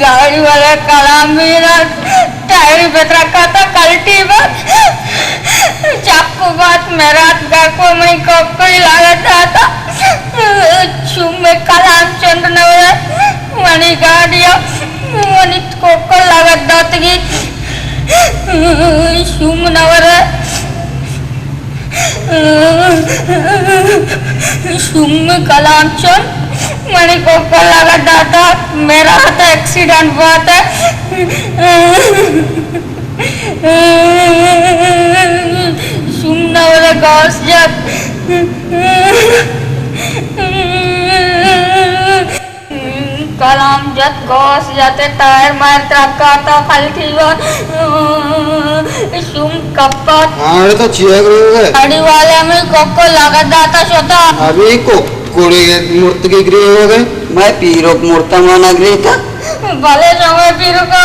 गाड़ी वाला कलाम मेरा टायर बेच रखा था कल्टी बात चाकू बात मेरा को मैं कोई लगा था चुम्मे कलाम चंद नवरा मनी गाड़िया मनी कोको लगा दात की चुम नवरा चुम्मे कलाम चंद मनी कोको लगा दाता मेरा हाथ एक्सीडेंट हुआ था सुनना वाला गॉस जब कलाम जब गॉस जाते टायर मार रखा था फलती वो सुन कप्पा हाँ तो चिया करोगे गाड़ी वाले में कोको लगा दाता सोता अभी कोड़ी मूर्ति की गृह हो गए मैं पीरो मूर्ता माना गृह था भले समय पीरो का